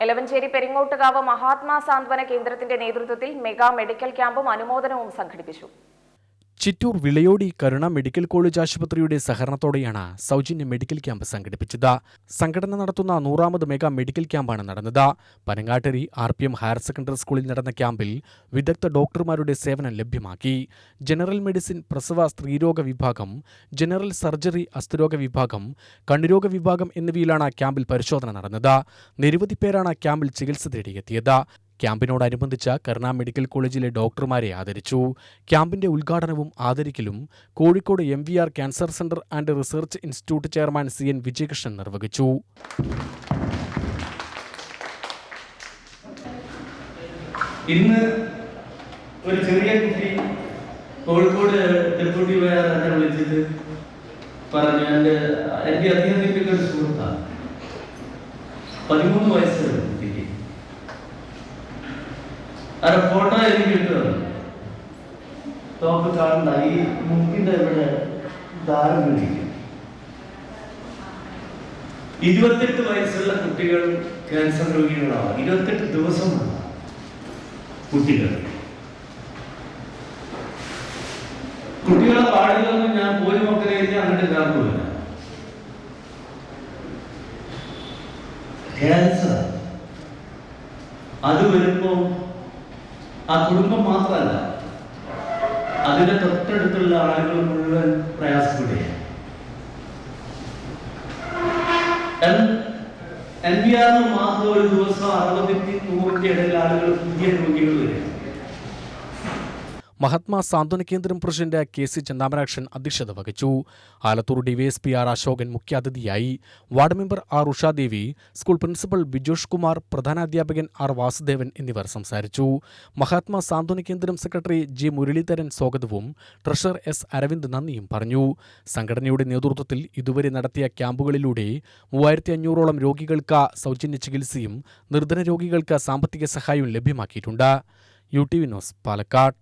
എലവഞ്ചേരി പെരിങ്ങോട്ടുകാവ് മഹാത്മാ സാന്ത്വന കേന്ദ്രത്തിന്റെ നേതൃത്വത്തിൽ മെഗാ മെഡിക്കൽ ക്യാമ്പും അനുമോദനവും സംഘടിപ്പിച്ചു. ചിറ്റൂർ വിളയോടി കരുണ മെഡിക്കൽ കോളേജ് ആശുപത്രിയുടെ സഹകരണത്തോടെയാണ് സൗജന്യ മെഡിക്കൽ ക്യാമ്പ് സംഘടിപ്പിച്ചത്. സംഘടന നടത്തുന്ന 100ാമത് മെഗാ മെഡിക്കൽ ക്യാമ്പാണ് നടന്നത്. പനങ്ങാട്ടരി RPM ഹയർ സെക്കൻഡറി സ്കൂളിൽ നടന്ന ക്യാമ്പിൽ വിദഗ്ധ ഡോക്ടർമാരുടെ സേവനം ലഭ്യമാക്കി. ജനറൽ മെഡിസിൻ, പ്രസവ സ്ത്രീരോഗ വിഭാഗം, ജനറൽ സർജറി, അസ്ഥിരോഗ വിഭാഗം, കണ്ണുരോഗ വിഭാഗം എന്നിവയിലാണ് ക്യാമ്പിൽ പരിശോധന നടന്നത്. നിരവധി പേരാണ് ക്യാമ്പിൽ ചികിത്സ തേടിയെത്തിയത്. ക്യാമ്പിനോടനുബന്ധിച്ച് കരുണ മെഡിക്കൽ കോളേജിലെ ഡോക്ടർമാരെ ആദരിച്ചു. ക്യാമ്പിന്റെ ഉദ്ഘാടനവും ആദരിക്കലും Kozhikode MVR cancer centre and research institute chairman CN Vijayakrishnan നിർവഹിച്ചു. ഇന്ന് ഒരു ചെറിയ കുട്ടി കോഴിക്കോട് ഡെപ്യൂട്ടി മേയർ എന്നെ വിളിച്ചിട്ട് പറഞ്ഞു, എൻ്റെ അദ്ദേഹത്തിൻ്റെ ഒരു സുഹൃത്താണ്, 13 വയസ്സുള്ള കുട്ടിക്ക് അവരുടെ ഫോട്ടോ എനിക്ക് കിട്ടുന്നത്. ടോപ്പ് കാണുന്ന ഈ മുക്കിന്റെ ഇവിടെ ദാരം പിടിക്കും. 28 വയസ്സുള്ള കുട്ടികൾ ക്യാൻസർ രോഗികളാണ്. 28 ദിവസമാണ് കുട്ടികളെ പാടില്ലെന്ന് ഞാൻ പോയി നോക്കലേ അങ്ങോട്ട് കാണുന്നില്ല. ക്യാൻസർ അത് വരുമ്പോ ആ കുടുംബം മാത്രമല്ല, അതിന്റെ തൊട്ടടുത്തുള്ള ആളുകൾ മുഴുവൻ പ്രയാസപ്പെടുകയാണ്. MVR മാത്രം ഒരു ദിവസം 60-100 ഇടയിൽ ആളുകൾ പുതിയ രോഗികൾ വരിക. മഹാത്മാ സാന്ത്വന കേന്ദ്രം പ്രസിഡന്റ് KC ചന്താമരാക്ഷൻ അധ്യക്ഷത വഹിച്ചു. ആലത്തൂർ DYSP R അശോകൻ മുഖ്യാതിഥിയായി. Ward member R Ushadevi, school principal Bijosh Kumar, പ്രധാനാധ്യാപകൻ R വാസുദേവൻ എന്നിവർ സംസാരിച്ചു. മഹാത്മാ സാന്ത്വന കേന്ദ്രം സെക്രട്ടറി G മുരളീധരൻ സ്വാഗതവും ട്രഷറർ S അരവിന്ദ് നന്ദിയും പറഞ്ഞു. സംഘടനയുടെ നേതൃത്വത്തിൽ ഇതുവരെ നടത്തിയ ക്യാമ്പുകളിലൂടെ 3500ഓളം രോഗികൾക്ക് സൗജന്യ ചികിത്സയും നിർധന രോഗികൾക്ക് സാമ്പത്തിക സഹായവും ലഭ്യമാക്കിയിട്ടുണ്ട്. UTV news, Palakkad.